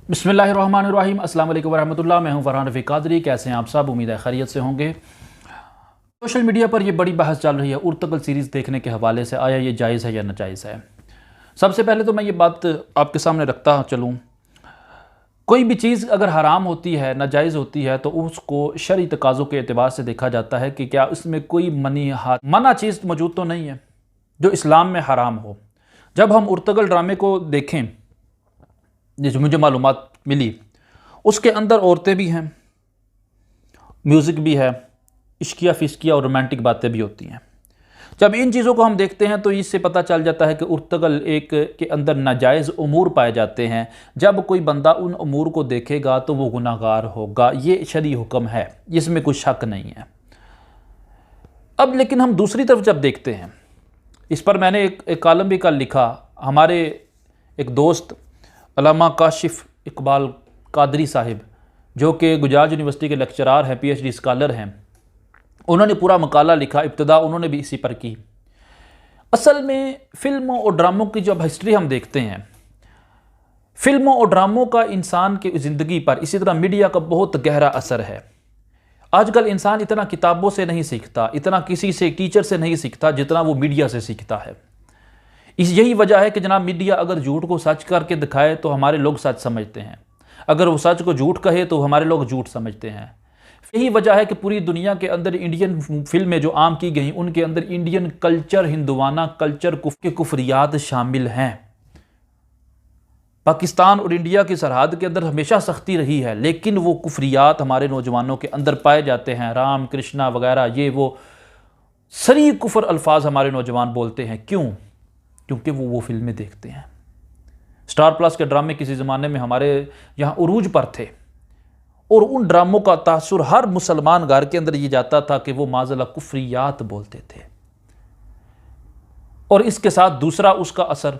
बिस्मिल्लाहिर्रहमानिर्रहीम। अस्सलाम वालेकुम वरहमतुल्लाह। मैं हूं फरहान रफ़ी कादरी। कैसे हैं आप सब? उम्मीद है खैरियत से होंगे। सोशल मीडिया पर ये बड़ी बहस चल रही है उर्तुगल सीरीज़ देखने के हवाले से, आया ये जायज़ है या नाजायज़ है। सबसे पहले तो मैं ये बात आपके सामने रखता चलूँ, कोई भी चीज़ अगर हराम होती है, नाजायज़ होती है, तो उसको शरई तकाज़ों के एतबार से देखा जाता है कि क्या उसमें कोई मना चीज़ मौजूद तो नहीं है जो इस्लाम में हराम हो। जब हम उर्तुगल ड्रामे को देखें, जो मुझे मालूमात मिली, उसके अंदर औरतें भी हैं, म्यूज़िक भी है, इश्किया फिस्किया और रोमांटिक बातें भी होती हैं। जब इन चीज़ों को हम देखते हैं तो इससे पता चल जाता है कि उर्तुगल एक के अंदर नाजायज़ उमूर पाए जाते हैं। जब कोई बंदा उन उमूर को देखेगा तो वो गुनाहगार होगा, ये शरई हुक्म है, इसमें कोई शक नहीं है। अब लेकिन हम दूसरी तरफ जब देखते हैं, इस पर मैंने एक कॉलम भी कल लिखा। हमारे एक दोस्त अल्लामा काशिफ इकबाल कादरी साहिब, जो कि गुजरात यूनिवर्सिटी के लेक्चरार हैं, PhD स्कॉलर हैं, उन्होंने पूरा मकाला लिखा। इब्तिदा उन्होंने भी इसी पर की। असल में फ़िल्मों और ड्रामों की जब हिस्ट्री हम देखते हैं, फ़िल्मों और ड्रामों का इंसान की ज़िंदगी पर, इसी तरह मीडिया का बहुत गहरा असर है। आजकल इंसान इतना किताबों से नहीं सीखता, इतना किसी से टीचर से नहीं सीखता जितना वो मीडिया से सीखता है। यही वजह है कि जनाब मीडिया अगर झूठ को सच करके दिखाए तो हमारे लोग सच समझते हैं, अगर वो सच को झूठ कहे तो हमारे लोग झूठ समझते हैं। यही वजह है कि पूरी दुनिया के अंदर इंडियन फिल्में जो आम की गई, उनके अंदर इंडियन कल्चर, हिंदुआना कल्चर के कुफरियात शामिल हैं। पाकिस्तान और इंडिया की सरहद के अंदर हमेशा सख्ती रही है, लेकिन वो कुफरियात हमारे नौजवानों के अंदर पाए जाते हैं। राम कृष्णा वगैरह, ये वो सरी कुफर अल्फाज हमारे नौजवान बोलते हैं। क्यों? क्योंकि वो फिल्में देखते हैं। स्टार प्लस के ड्रामे किसी ज़माने में हमारे यहाँ उरूज पर थे, और उन ड्रामों का तासुर हर मुसलमान घर के अंदर ये जाता था कि वो माज़अल्लाह कुफरियात बोलते थे। और इसके साथ दूसरा उसका असर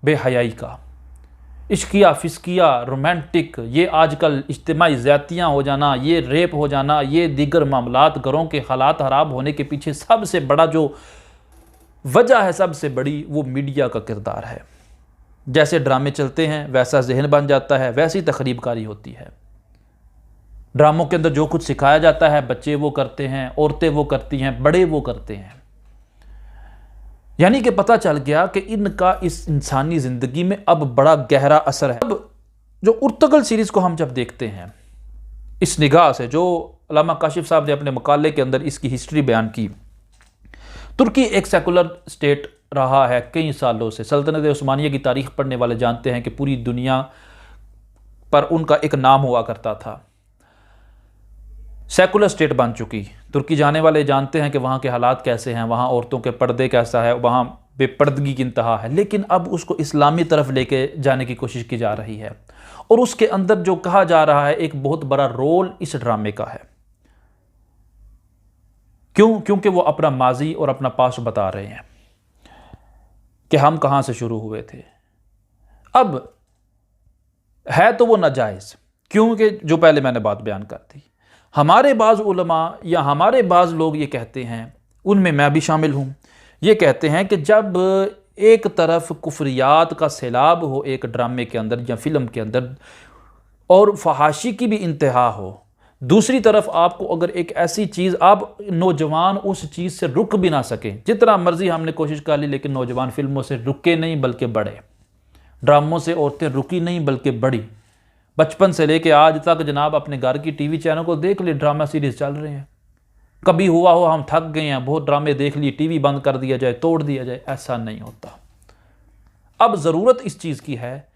बेहयाई का, इश्किया फिस्किया, रोमांटिक, ये आजकल इज्तिमाई ज़्यादतियाँ हो जाना, ये रेप हो जाना, ये दीगर मामलात, घरों के हालात ख़राब होने के पीछे सबसे बड़ा जो वजह है, सबसे बड़ी, वो मीडिया का किरदार है। जैसे ड्रामे चलते हैं वैसा जहन बन जाता है, वैसी तखरीबकारी होती है। ड्रामों के अंदर जो कुछ सिखाया जाता है, बच्चे वो करते हैं, औरतें वो करती हैं, बड़े वो करते हैं। यानी कि पता चल गया कि इनका इस इंसानी ज़िंदगी में अब बड़ा गहरा असर है। अब जो उर्तुगल सीरीज़ को हम जब देखते हैं इस निगाह से, जो अल्लामा काशिफ साहब ने अपने मकाले के अंदर इसकी हिस्ट्री बयान की, तुर्की एक सेकुलर स्टेट रहा है कई सालों से। सल्तनत उस्मानिया की तारीख़ पढ़ने वाले जानते हैं कि पूरी दुनिया पर उनका एक नाम हुआ करता था। सेकुलर स्टेट बन चुकी तुर्की, जाने वाले जानते हैं कि वहाँ के हालात कैसे हैं, वहाँ औरतों के पर्दे कैसा है, वहाँ बेपर्दगी की इंतहा है। लेकिन अब उसको इस्लामी तरफ लेके जाने की कोशिश की जा रही है, और उसके अंदर जो कहा जा रहा है, एक बहुत बड़ा रोल इस ड्रामे का है। क्यों? क्योंकि वो अपना माजी और अपना पास्ट बता रहे हैं कि हम कहाँ से शुरू हुए थे। अब है तो वो नाजायज़, क्योंकि जो पहले मैंने बात बयान कर दी, हमारे बाज़ उलमा या हमारे बाज़ लोग ये कहते हैं, उनमें मैं भी शामिल हूँ, ये कहते हैं कि जब एक तरफ कुफरियात का सैलाब हो एक ड्रामे के अंदर या फिल्म के अंदर, और फहाशी की भी इंतहा हो, दूसरी तरफ आपको अगर एक ऐसी चीज़, आप नौजवान उस चीज़ से रुक भी ना सकें, जितना मर्जी हमने कोशिश कर ली, लेकिन नौजवान फिल्मों से रुके नहीं बल्कि बढ़े, ड्रामों से औरतें रुकी नहीं बल्कि बढ़ी। बचपन से लेके आज तक जनाब अपने घर की टीवी चैनल को देख ली, ड्रामा सीरीज़ चल रहे हैं। कभी हुआ हो हम थक गए हैं, बहुत ड्रामे देख लिए, टीवी बंद कर दिया जाए, तोड़ दिया जाए, ऐसा नहीं होता। अब ज़रूरत इस चीज़ की है,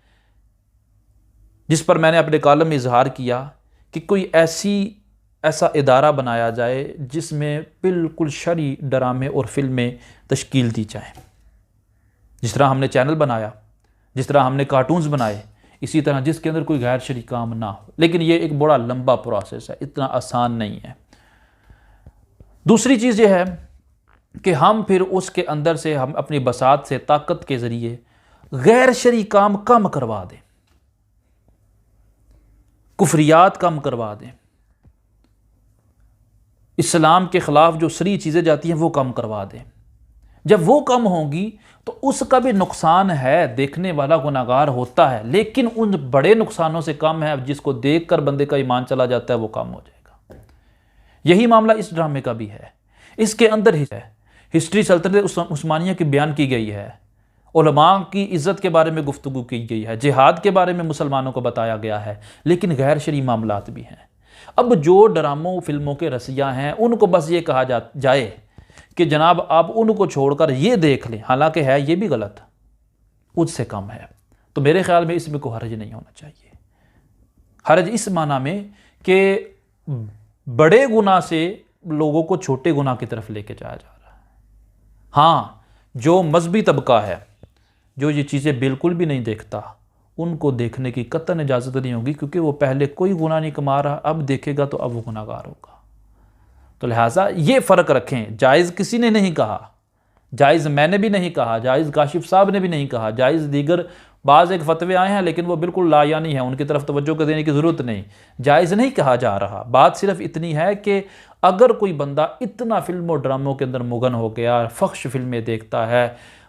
जिस पर मैंने अपने कॉलम में इजहार किया, कि कोई ऐसा इदारा बनाया जाए जिसमें बिल्कुल शरई ड्रामे और फिल्में तश्कील दी जाएँ। जिस तरह हमने चैनल बनाया, जिस तरह हमने कार्टून्स बनाए, इसी तरह जिसके अंदर कोई गैर शरई काम ना हो। लेकिन ये एक बड़ा लंबा प्रोसेस है, इतना आसान नहीं है। दूसरी चीज़ ये है कि हम फिर उसके अंदर से हम अपनी बसात से, ताकत के ज़रिए गैर शरई काम कम करवा दें, कुफरियात कम करवा दें, इस्लाम के ख़िलाफ़ जो शरई चीज़ें जाती हैं वो कम करवा दें। جب وہ کم ہوں گی تو اس کا بھی نقصان ہے، دیکھنے والا گناہگار ہوتا ہے، لیکن ان بڑے نقصانوں سے کم ہے جس کو دیکھ کر بندے کا ایمان چلا جاتا ہے، وہ کم ہو جائے گا۔ یہی معاملہ اس ڈرامے کا بھی ہے۔ اس کے اندر ہسٹری سلطنت عثمانیہ کی بیان کی گئی ہے، علماء کی عزت کے بارے میں گفتگو کی گئی ہے، جہاد کے بارے میں مسلمانوں کو بتایا گیا ہے، لیکن غیر شرعی معاملات بھی ہیں۔ اب جو ڈراموں فلموں کے رسیہ ہیں ان کو بس یہ کہا جائے کہ جناب آپ ان کو چھوڑ کر یہ دیکھ لیں، حالانکہ ہے یہ بھی غلط، اس سے کم ہے، تو میرے خیال میں اس میں کوئی حرج نہیں ہونا چاہیے۔ حرج اس معنی میں کہ بڑے گناہ سے لوگوں کو چھوٹے گناہ کی طرف لے کے جایا جا رہا ہے۔ ہاں، جو مذہبی طبقہ ہے، جو یہ چیزیں بالکل بھی نہیں دیکھتا، ان کو دیکھنے کی قطعاً اجازت نہیں ہوگی، کیونکہ وہ پہلے کوئی گناہ نہیں کما رہا، اب دیکھے گا تو اب وہ گناہ گار ہوگا۔ تو لہٰذا یہ فرق رکھیں۔ جائز کسی نے نہیں کہا، جائز میں نے بھی نہیں کہا، جائز کاشف صاحب نے بھی نہیں کہا، جائز دیگر بعض ایک فتوے آئے ہیں لیکن وہ بالکل لا یعنی ہیں، ان کی طرف توجہ کو دینے کی ضرورت نہیں، جائز نہیں کہا جا رہا۔ بات صرف اتنی ہے کہ اگر کوئی بندہ اتنا فلم و ڈراموں کے اندر مغن ہو گیا، فحش فلمیں دیکھتا ہے،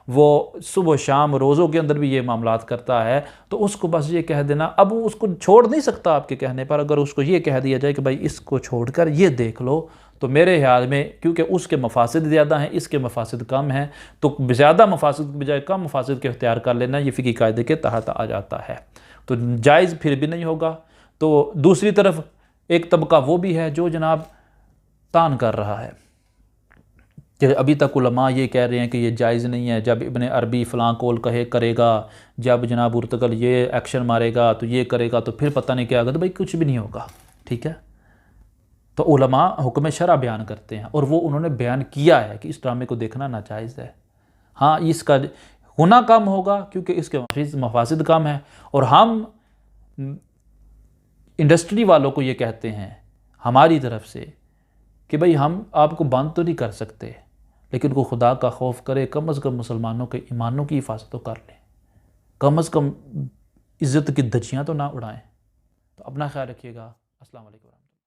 وہ صبح و شام روزوں کے اندر بھی یہ معاملات کرتا ہے، تو اس کو بس یہ کہہ دینا، اب وہ اس کو چھوڑ نہیں سکتا آپ کے کہنے پر، اگر اس کو یہ کہہ دیا جائے کہ بھائی اس کو چھوڑ کر یہ دیکھ لو، تو میرے خیال میں کیونکہ اس کے مفاسد زیادہ ہیں، اس کے مفاسد کم ہیں، تو زیادہ مفاسد کے بجائے کم مفاسد کے اختیار کر لینا یہ فقہی قاعدے کے تحت آ جاتا ہے، تو جائز پھر بھی نہیں ہوگا۔ تو دوسری طرف ایک طبقہ وہ بھی ہے جو جناب تان کر رہا ہے کہ ابھی تک علماء یہ کہہ رہے ہیں کہ یہ جائز نہیں ہے، جب ابن عربی فلاں قول کرے گا، جب جناب ارطغرل یہ ایکشن مارے گا تو یہ کرے گا تو پھر پتہ نہیں کیا ہوگا، تو بھائی کچھ بھی نہیں ہوگا، ٹھیک ہے۔ تو علماء حکم شرع بیان کرتے ہیں، اور وہ انہوں نے بیان کیا ہے کہ اس ڈرامے کو دیکھنا ناجائز ہے۔ ہاں، اس کا گناہ کم ہوگا کیونکہ اس کے مفاسد کم ہیں، اور ہم انڈسٹری والوں کو یہ کہتے ہیں ہماری طرف سے کہ بھئی ہم آپ کو بند تو نہیں کر سکتے، لیکن کو خدا کا خوف کرے، کم از کم مسلمانوں کے ایمانوں کی حفاظت تو کر لیں، کم از کم عزت کی دھجیاں تو نہ اڑائیں۔ تو اپنا خیال رکھیے گا۔ السلام علیکم۔